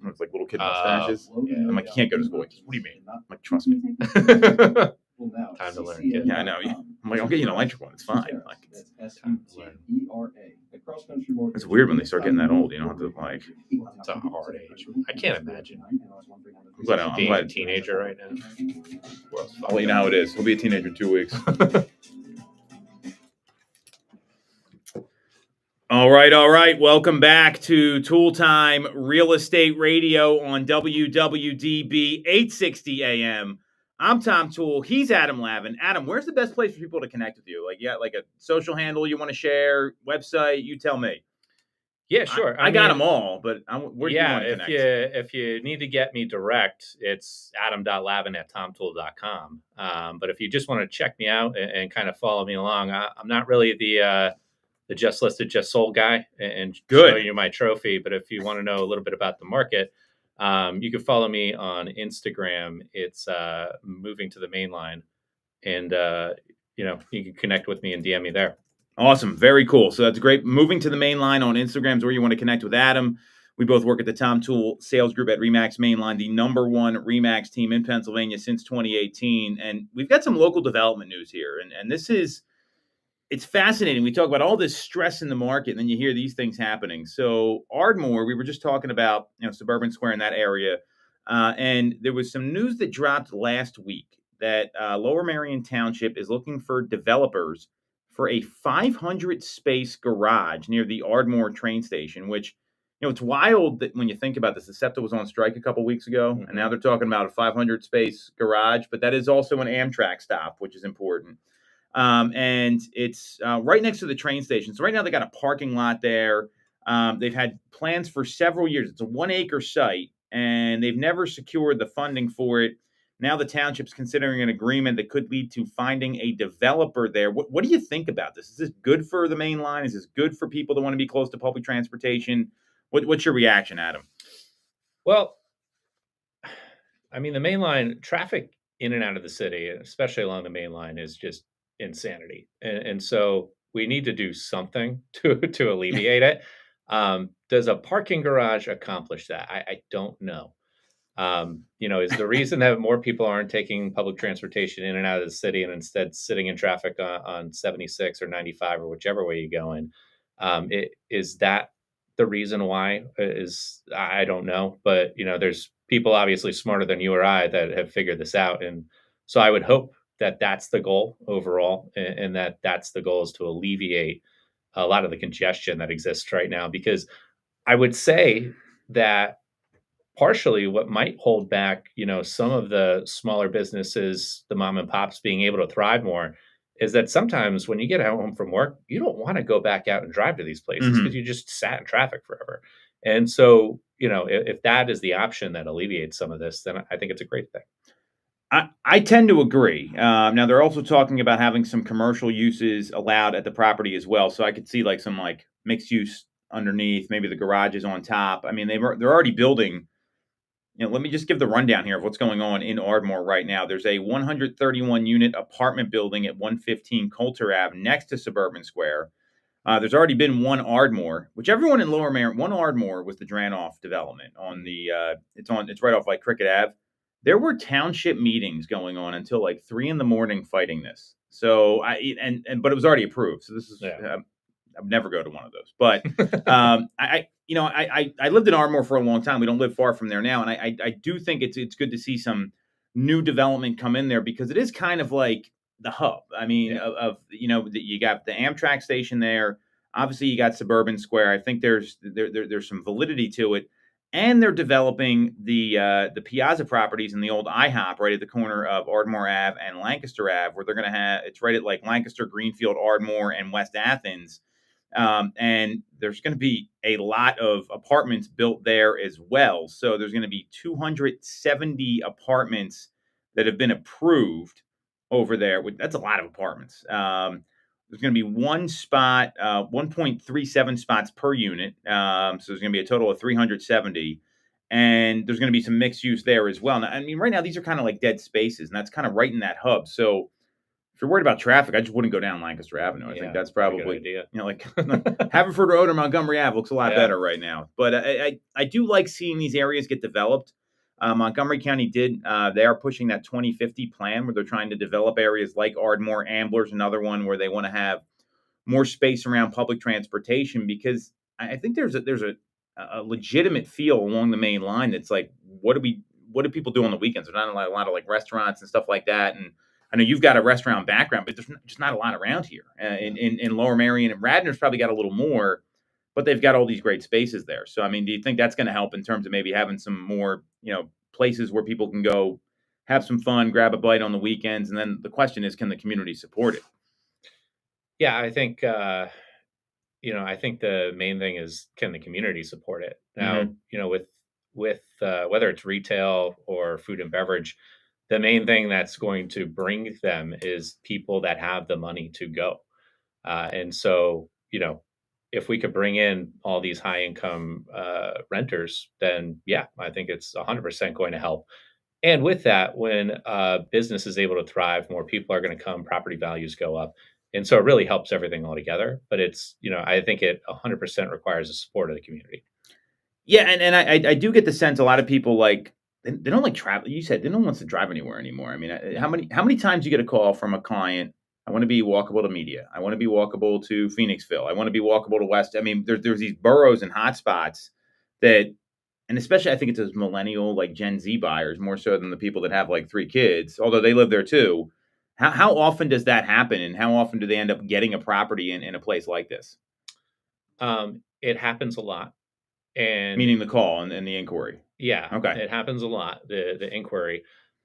it's like little kid mustaches. Yeah. I'm like, you can't go to school. He goes, what do you mean? I'm like, trust me. Time to learn, kid. Yeah, I know. I'm like, I'll get you an electric one. It's fine. Like, Time to learn. it's weird when they start getting that old. You don't have to like. It's a hard age. I can't imagine I'm glad. being a teenager right now. I'll let you know how it is. He'll be a teenager in 2 weeks. All right. Welcome back to Toole Time Real Estate Radio on WWDB 860 AM. I'm Tom Toole. He's Adam Lavin. Adam, where's the best place for people to connect with you? Like, yeah, like a social handle you want to share, website, you tell me. Yeah, sure. I got mean, them all, but where do you want to connect? if you need to get me direct, it's adam.lavin@tomtoole.com. But if you just want to check me out and kind of follow me along, I'm not really the just listed, just sold guy and Good. showing you my trophy. But if you want to know a little bit about the market, you can follow me on Instagram. It's moving to the main line, and you can connect with me and DM me there. Awesome. Very cool. So that's great. Moving to the main line on Instagram is where you want to connect with Adam. We both work at the Tom Toole sales group at Remax Mainline, the number one Remax team in Pennsylvania since 2018. And we've got some local development news here. And it's fascinating. We talk about all this stress in the market, and then you hear these things happening. So Ardmore, we were just talking about, Suburban Square in that area. And there was some news that dropped last week that Lower Merion Township is looking for developers for a 500 space garage near the Ardmore train station, which, it's wild that when you think about this, the SEPTA was on strike a couple weeks ago, and now they're talking about a 500 space garage, but that is also an Amtrak stop, which is important. And it's right next to the train station. So right now they got a parking lot there. They've had plans for several years. It's a 1 acre site, and they've never secured the funding for it. Now the township's considering an agreement that could lead to finding a developer there. What do you think about this? Is this good for the main line? Is this good for people that want to be close to public transportation? What's your reaction, Adam? Well, I mean, the main line traffic in and out of the city, especially along the main line, is just insanity. And so we need to do something to alleviate it. Does a parking garage accomplish that? I don't know. Is the reason that more people aren't taking public transportation in and out of the city and instead sitting in traffic on 76 or 95 or whichever way you go in? Is that the reason why? I don't know, but there's people obviously smarter than you or I that have figured this out, and so I would hope that that's the goal overall, and that's the goal is to alleviate a lot of the congestion that exists right now. Because I would say that partially what might hold back, some of the smaller businesses, the mom and pops being able to thrive more, is that sometimes when you get home from work, you don't want to go back out and drive to these places because you just sat in traffic forever. And so, if that is the option that alleviates some of this, then I think it's a great thing. I tend to agree. Now they're also talking about having some commercial uses allowed at the property as well. So I could see some mixed use underneath, maybe the garage is on top. I mean, they're already building. Let me just give the rundown here of what's going on in Ardmore right now. There's a 131 unit apartment building at 115 Coulter Ave next to Suburban Square. There's already been one Ardmore, which everyone in Lower Merion, one Ardmore was the Dranoff development on the, it's right off Cricket Ave. There were township meetings going on until 3 a.m. fighting this. So but it was already approved. So this is, I would never go to one of those, but I lived in Ardmore for a long time. We don't live far from there now, and I do think it's good to see some new development come in there because it is kind of like the hub. I mean, you got the Amtrak station there. Obviously, you got Suburban Square. I think there's some validity to it, and they're developing the Piazza properties in the old IHOP right at the corner of Ardmore Ave and Lancaster Ave, where they're going to have it's right at Lancaster, Greenfield, Ardmore, and West Athens. And there's going to be a lot of apartments built there as well. So there's going to be 270 apartments that have been approved over there. That's a lot of apartments. There's going to be one spot, 1.37 spots per unit. So there's going to be a total of 370. And there's going to be some mixed use there as well. Now, I mean, right now, these are kind of like dead spaces, and that's kind of right in that hub. So if you're worried about traffic, I just wouldn't go down Lancaster Avenue. I think that's probably idea. Haverford Road or Montgomery Ave looks a lot better right now. But I do like seeing these areas get developed. Montgomery County they are pushing that 2050 plan where they're trying to develop areas like Ardmore. Ambler's another one where they want to have more space around public transportation because I think there's a legitimate feel along the main line that's what do people do on the weekends? There's not a lot of restaurants and stuff like that. And I know you've got a restaurant background, but there's just not a lot around here in Lower Merion. And Radnor's probably got a little more, but they've got all these great spaces there. So, I mean, do you think that's going to help in terms of maybe having some more, places where people can go have some fun, grab a bite on the weekends? And then the question is, can the community support it? Yeah, I think I think the main thing is, can the community support it? Now, with whether it's retail or food and beverage, the main thing that's going to bring them is people that have the money to go. And so, if we could bring in all these high income renters, then yeah, I think it's 100% going to help. And with that, when business is able to thrive, more people are going to come, property values go up. And so it really helps everything all together. But I think it 100% requires the support of the community. Yeah, and I do get the sense a lot of people like they don't like travel. You said they don't want to drive anywhere anymore. I mean, how many times you get a call from a client? I want to be walkable to Media. I want to be walkable to Phoenixville. I want to be walkable to West. I mean, there's these boroughs and hotspots that, and especially I think it's those millennial like Gen Z buyers more so than the people that have like 3 kids, although they live there too. How often does that happen, and how often do they end up getting a property in a place like this? It happens a lot. And Meaning the call and the inquiry. yeah, Okay. it happens a lot, the inquiry.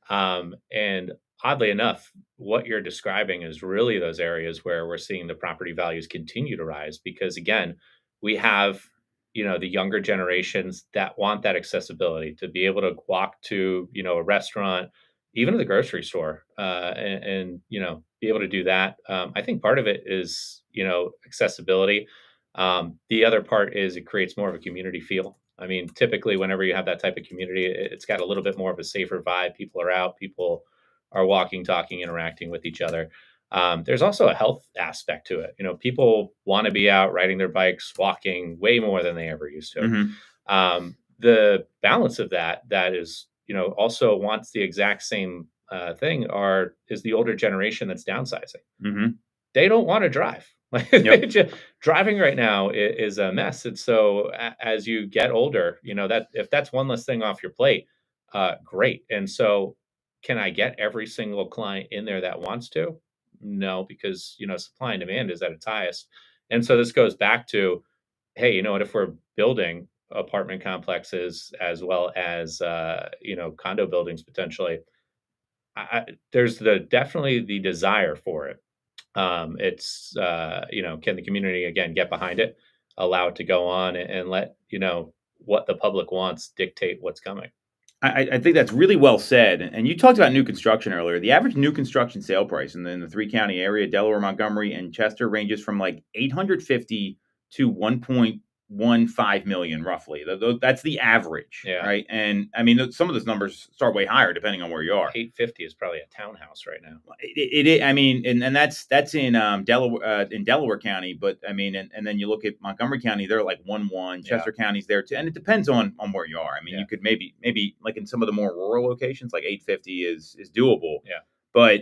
And oddly enough, what you're describing is really those areas where we're seeing the property values continue to rise because again, we have, the younger generations that want that accessibility to be able to walk to, a restaurant, even to the grocery store, and be able to do that. I think part of it is, accessibility. The other part is it creates more of a community feel. I mean, typically, whenever you have that type of community, it's got a little bit more of a safer vibe. People are out, people are walking, talking, interacting with each other. There's also a health aspect to it. People want to be out riding their bikes, walking way more than they ever used to. The balance of that is, also wants the exact same thing is the older generation that's downsizing. They don't want to drive. Like driving right now is a mess. And so as you get older, that if that's one less thing off your plate, great. And so can I get every single client in there that wants to? No, because supply and demand is at its highest. And so this goes back to, hey, you know what, if we're building apartment complexes as well as condo buildings potentially, there's definitely the desire for it. It's can the community again get behind it, allow it to go on, and let what the public wants dictate what's coming. I think that's really well said. And you talked about new construction earlier. The average new construction sale price in the 3 county area, Delaware, Montgomery, and Chester, ranges from like 850 to 1.15 million, roughly. That's the average, Yeah. right? And I mean, some of those numbers start way higher depending on where you are. 850 is probably a townhouse right now. I mean, and that's in Delaware County, but I mean, and then you look at Montgomery County, they're like 1.1. Chester County's there too, and it depends on where you are. I mean, you could maybe like in some of the more rural locations, like 850 is doable. Yeah, but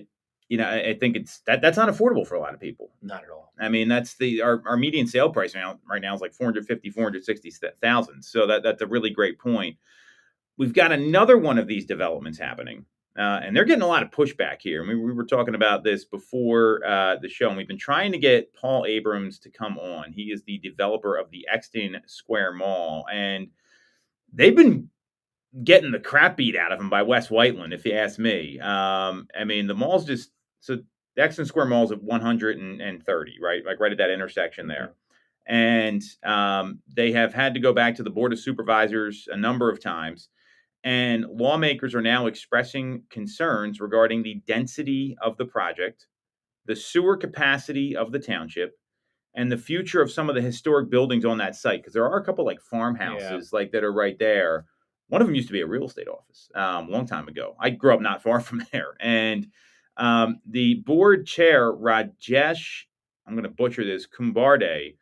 I think that's not affordable for a lot of people. Not at all. I mean, that's our median sale price right now is like 460,000. So that's a really great point. We've got another one of these developments happening. And they're getting a lot of pushback here. I mean, we were talking about this before the show, and we've been trying to get Paul Abrams to come on. He is the developer of the Exton Square Mall, and they've been getting the crap beat out of him by Wes Whiteland, if you ask me. I mean, the mall's the Exton Square Mall's at 130, right? Like right at that intersection there. And they have had to go back to the Board of Supervisors a number of times. And lawmakers are now expressing concerns regarding the density of the project, the sewer capacity of the township, and the future of some of the historic buildings on that site. Because there are a couple like farmhouses like that are right there. One of them used to be a real estate office a long time ago. I grew up not far from there. And the board chair, Rajesh, I'm going to butcher this, Kumbarde,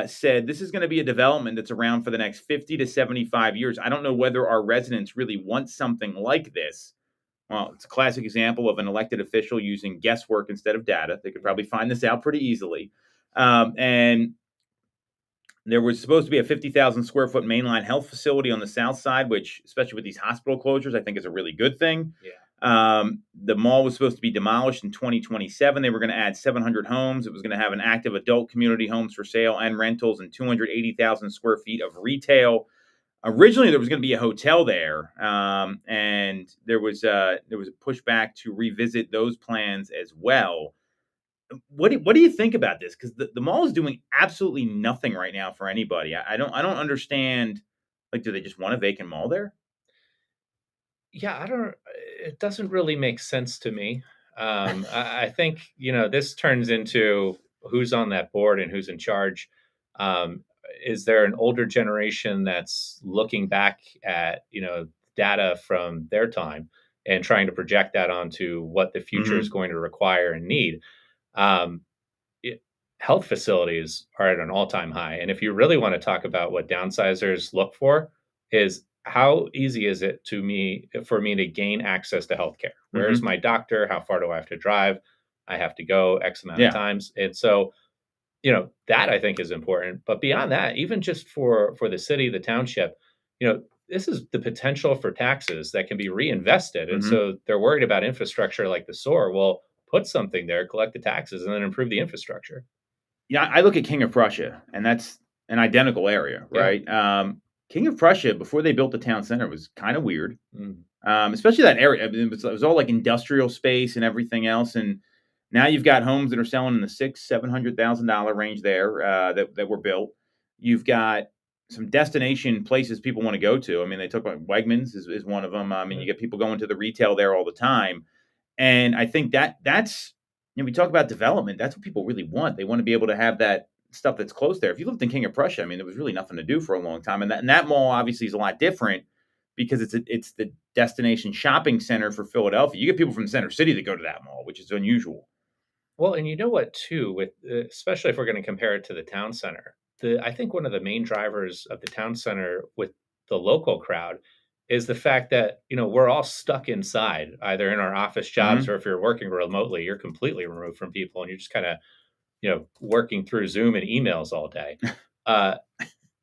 said this is going to be a development that's around for the next 50 to 75 years. I don't know whether our residents really want something like this. Well, it's a classic example of an elected official using guesswork instead of data. They could probably find this out pretty easily. And there was supposed to be a 50,000 square foot mainline health facility on the south side, which, especially with these hospital closures, I think is a really good thing. Yeah. The mall was supposed to be demolished in 2027. They were going to add 700 homes. It was going to have an active adult community, homes for sale and rentals, and 280,000 square feet of retail. Originally, there was going to be a hotel there, and there was a pushback to revisit those plans as well. what do you think about this? Because the mall is doing absolutely nothing right now for anybody. I don't understand. Like, do they just want a vacant mall there? Yeah, I don't. It doesn't really make sense to me. I think this turns into who's on that board and who's in charge. Um, is there an older generation that's looking back at data from their time and trying to project that onto what the future is Mm-hmm. going to require and need? Um, it, Health facilities are at an all-time high, and if you really want to talk about what downsizers look for, is how easy is it for me to gain access to healthcare? Where's Mm-hmm. my doctor? How far do I have to drive? I have to go X amount of Yeah. times. And so, that I think is important. But beyond that, even just for the city, the township, this is the potential for taxes that can be reinvested. And Mm-hmm. so they're worried about infrastructure like the SOAR. Well, put something there, collect the taxes, and then improve the infrastructure. Yeah, I look at King of Prussia, and that's an identical area, Yeah. right? King of Prussia, before they built the town center, was kind of weird, Mm. especially that area. I mean, it was all like industrial space and everything else, and now you've got homes that are selling in the $600,000-$700,000 range there that were built. You've got some destination places people want to go to. I mean, they talk about Wegmans is one of them. I mean, you get people going to the retail there all the time. And I think that's we talk about development. That's what people really want. They want to be able to have that stuff that's close there. If you lived in King of Prussia, I mean, there was really nothing to do for a long time, and that mall obviously is a lot different because it's the destination shopping center for Philadelphia. You get people from the center city that go to that mall, which is unusual. Well, and you know what, too, with especially if we're going to compare it to the town center, I think one of the main drivers of the town center with the local crowd is the fact that we're all stuck inside, either in our office jobs Mm-hmm. or if you're working remotely, you're completely removed from people and you're just kind of working through Zoom and emails all day.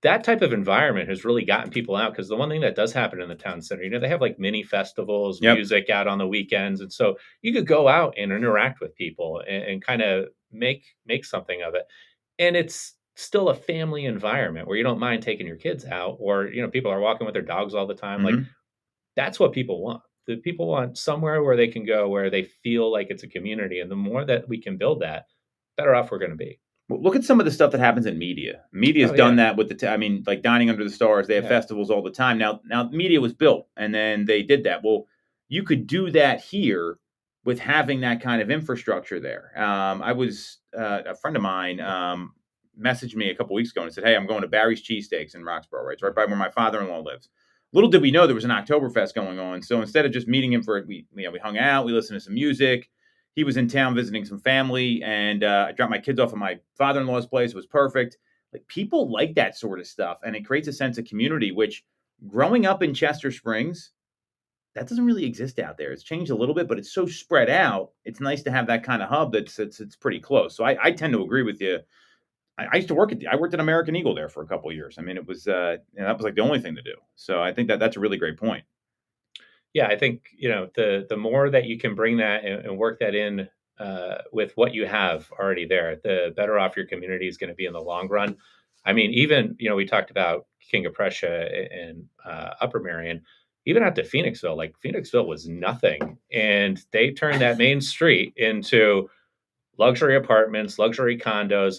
That type of environment has really gotten people out because the one thing that does happen in the town center, they have like mini festivals, Yep. music out on the weekends. And so you could go out and interact with people and kind of make something of it. And it's still a family environment where you don't mind taking your kids out or, people are walking with their dogs all the time. Like Mm-hmm. that's what people want. The people want somewhere where they can go where they feel like it's a community. And the more that we can build that, better off we're going to be. Well, look at some of the stuff that happens in media. Media's Oh, done yeah. that with I mean, like Dining Under the Stars. They have Yeah. festivals all the time. Now, media was built, and then they did that. Well, you could do that here with having that kind of infrastructure there. I was a friend of mine messaged me a couple weeks ago and said, "Hey, I'm going to Barry's Cheesesteaks in Roxborough. Right? It's right by where my father-in-law lives." Little did we know there was an Oktoberfest going on. So instead of just meeting him we hung out, we listened to some music. He was in town visiting some family, and I dropped my kids off at my father-in-law's place. It was perfect. Like, people like that sort of stuff, and it creates a sense of community, which growing up in Chester Springs, that doesn't really exist out there. It's changed a little bit, but it's so spread out. It's nice to have that kind of hub that's pretty close. So I tend to agree with you. I used to I worked at American Eagle there for a couple of years. I mean, it was that was like the only thing to do. So I think that's a really great point. Yeah, I think the more that you can bring that and work that in with what you have already there, the better off your community is going to be in the long run. I mean, even we talked about King of Prussia and Upper Marion, even out to Phoenixville. Like Phoenixville was nothing, and they turned that main street into luxury apartments, luxury condos.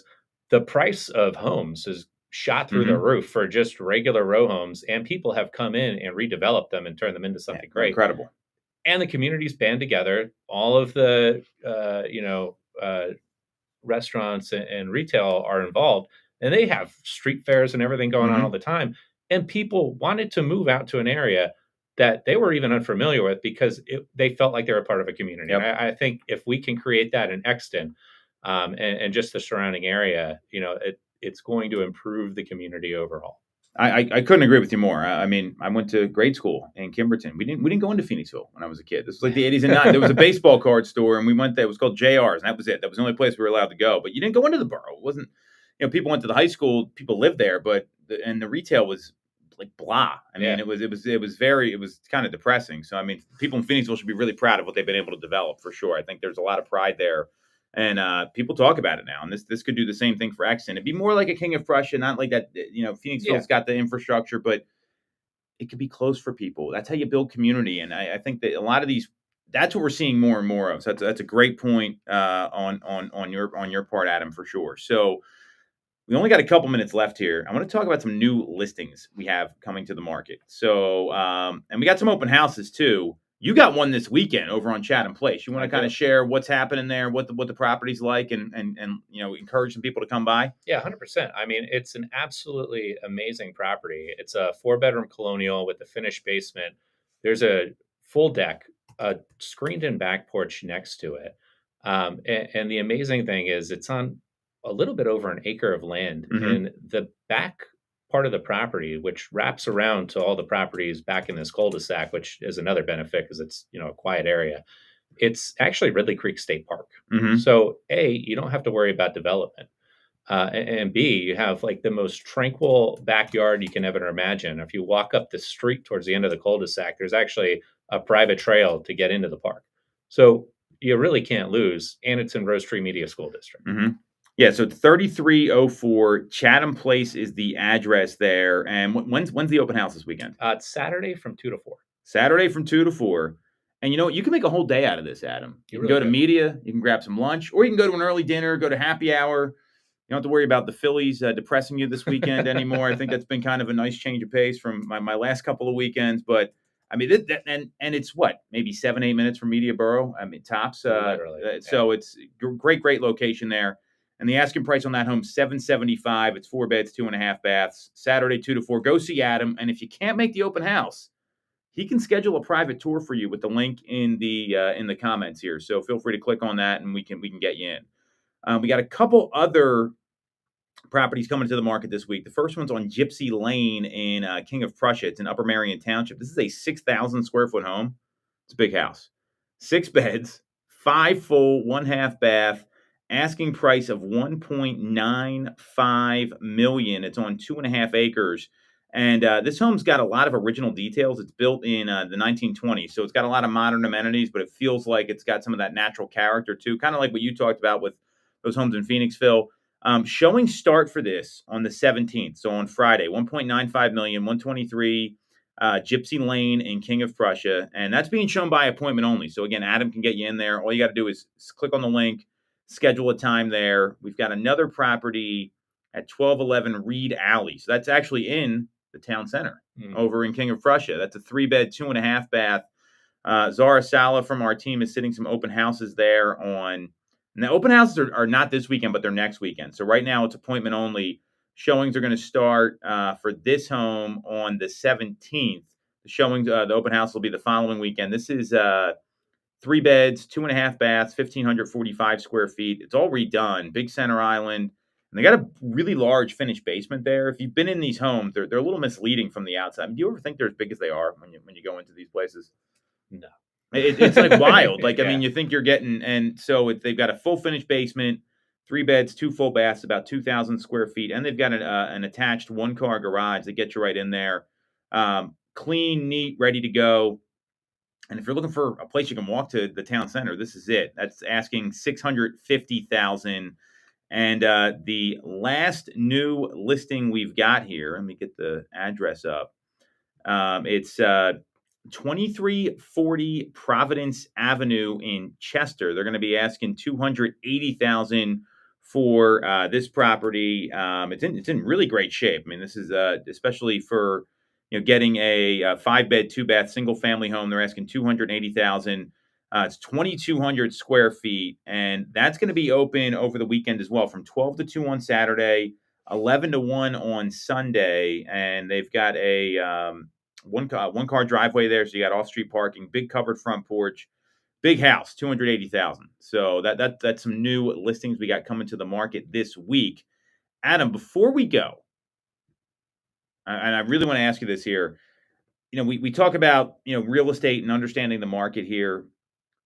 The price of homes is shot through the roof for just regular row homes, and people have come in and redeveloped them and turned them into something great. Incredible. And the communities band together. All of the restaurants and retail are involved, and they have street fairs and everything going on all the time. And people wanted to move out to an area that they were even unfamiliar with because they felt like they were part of a community. Yep. And I think if we can create that in Exton and just the surrounding area, it's going to improve the community overall. I couldn't agree with you more. I mean, I went to grade school in Kimberton. We didn't go into Phoenixville when I was a kid. This was like the 80s and 90s. There was a baseball card store, and we went there. It was called JR's, and that was it. That was the only place we were allowed to go. But you didn't go into the borough. It wasn't, people went to the high school. People lived there, but the retail was like blah. I mean, it was kind of depressing. So I mean, people in Phoenixville should be really proud of what they've been able to develop for sure. I think there's a lot of pride there. And people talk about it now, and this could do the same thing for Exton. It'd be more like a King of Prussia, not like that. Phoenixville's got the infrastructure, but it could be close for people. That's how you build community. And I think that a lot of these that's what we're seeing more and more of. So that's a great point on your part, Adam, for sure. So we only got a couple minutes left here. I want to talk about some new listings we have coming to the market. So and we got some open houses too. You got one this weekend over on Chatham Place. You want to kind of share what's happening there, what the property's like, and encourage some people to come by? Yeah, 100%. I mean, it's an absolutely amazing property. It's a 4-bedroom colonial with a finished basement. There's a full deck, a screened-in back porch next to it. And the amazing thing is it's on a little bit over an acre of land. In the back part of the property, which wraps around to all the properties back in this cul-de-sac, which is another benefit because it's a quiet area. It's actually Ridley Creek State Park. So A, you don't have to worry about development. And B, you have like the most tranquil backyard you can ever imagine. If you walk up the street towards the end of the cul-de-sac, there's actually a private trail to get into the park. So you really can't lose. And it's in Rose Tree Media School District. Yeah, so 3304 Chatham Place is the address there. And when's the open house this weekend? It's Saturday from 2 to 4. Saturday from 2 to 4. And you know what? You can make a whole day out of this, Adam. You can go to media, you can grab some lunch, or you can go to an early dinner, go to happy hour. You don't have to worry about the Phillies depressing you this weekend anymore. I think that's been kind of a nice change of pace from my last couple of weekends. But I mean, and it's what, maybe 7-8 minutes from Media Borough. I mean, tops. So it's great location there. And the asking price on that home, $775. It's 4 beds, 2.5 baths. Saturday, 2 to 4. Go see Adam. And if you can't make the open house, he can schedule a private tour for you with the link in the comments here. So feel free to click on that, and we can get you in. We got a couple other properties coming to the market this week. The first one's on Gypsy Lane in King of Prussia. It's in Upper Marion Township. This is a 6,000 square foot home. It's a big house. 6 beds, 5 full, 1/2 bath. Asking price of $1.95 million. It's on 2.5 acres. And this home's got a lot of original details. It's built in the 1920s, so it's got a lot of modern amenities, but it feels like it's got some of that natural character too, kind of like what you talked about with those homes in Phoenixville. Showing start for this on the 17th, so on Friday, $1.95 million, 123 Gypsy Lane in King of Prussia, and that's being shown by appointment only. So again, Adam can get you in there. All you got to do is click on the link, schedule a time there. We've got another property at 1211 Reed Alley. So that's actually in the town center over in King of Prussia. That's a 3-bed, 2.5 bath. Zara Sala from our team is sitting some open houses there on. And the open houses are not this weekend, but they're next weekend. So right now it's appointment only. Showings are going to start for this home on the 17th. The showings, the open house will be the following weekend. This is 3 beds, 2.5 baths, 1,545 square feet. It's all redone. Big center island. And they got a really large finished basement there. If you've been in these homes, they're a little misleading from the outside. I mean, do you ever think they're as big as they are when you go into these places? No. It's like wild. Like, I mean, you think you're getting, and so they've got a full finished basement, 3 beds, 2 full baths, about 2,000 square feet. And they've got an attached 1-car garage that gets you right in there. Clean, neat, ready to go. And if you're looking for a place you can walk to the town center, this is it. That's asking $650,000. And the last new listing we've got here, let me get the address up. It's 2340 Providence Avenue in Chester. They're going to be asking $280,000 for this property. It's in really great shape. I mean, this is especially for getting a 5-bed, 2-bath single family home. They're asking $280,000. It's 2,200 square feet, and that's going to be open over the weekend as well, from 12 to 2 on Saturday, 11 to 1 on Sunday, and they've got a one-car driveway there, so you got off-street parking, big covered front porch, big house, $280,000. So that's some new listings we got coming to the market this week. Adam, before we go, and I really want to ask you this here, we talk about real estate and understanding the market here.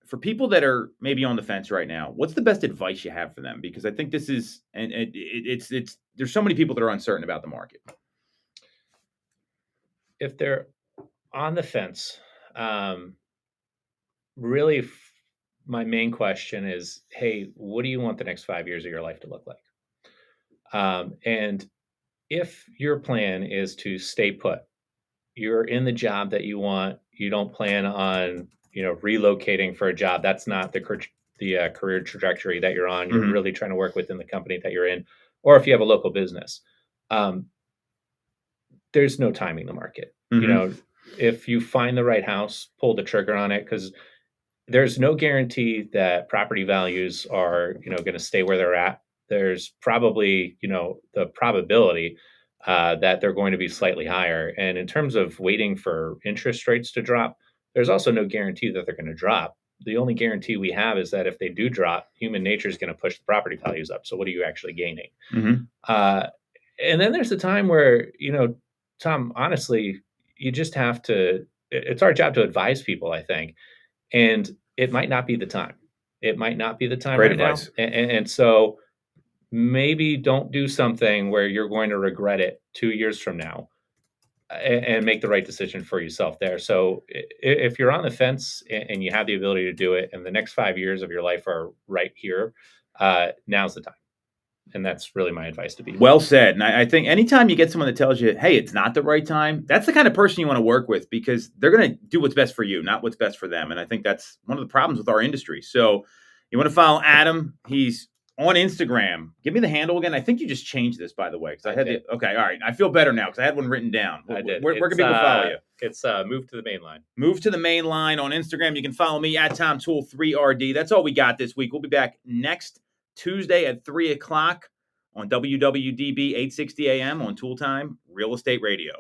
For people that are maybe on the fence right now, what's the best advice you have for them? Because I think this is, and it's there's so many people that are uncertain about the market. If they're on the fence, really, my main question is, hey, what do you want the next 5 years of your life to look like? And if your plan is to stay put, you're in the job that you want, you don't plan on relocating for a job, that's not the career trajectory that you're on. You're Mhm. really trying to work within the company that you're in, or if you have a local business. There's no timing the market. Mhm. If you find the right house, pull the trigger on it, because there's no guarantee that property values are going to stay where they're at. There's probably the probability that they're going to be slightly higher. And in terms of waiting for interest rates to drop, there's also no guarantee that they're going to drop. The only guarantee we have is that if they do drop, human nature is going to push the property values up. So what are you actually gaining? Mhm. And then there's a time where, Tom, honestly, you just have to, it's our job to advise people, I think. And it might not be the time. It might not be the time Great right advice. now. And so maybe don't do something where you're going to regret it 2 years from now, and make the right decision for yourself there. So if you're on the fence and you have the ability to do it, and the next 5 years of your life are right here, now's the time. And that's really my advice to people. Well said. And I think anytime you get someone that tells you, hey, it's not the right time, that's the kind of person you want to work with, because they're going to do what's best for you, not what's best for them. And I think that's one of the problems with our industry. So you want to follow Adam. He's on Instagram. Give me the handle again. I think you just changed this, by the way, because I had did. okay. All right. I feel better now because I had one written down. I did. Where can people follow you? It's Move to the Main Line. Move to the Main Line on Instagram. You can follow me at TomToole3RD. That's all we got this week. We'll be back next Tuesday at 3 o'clock on WWDB 860 AM on Toole Time Real Estate Radio.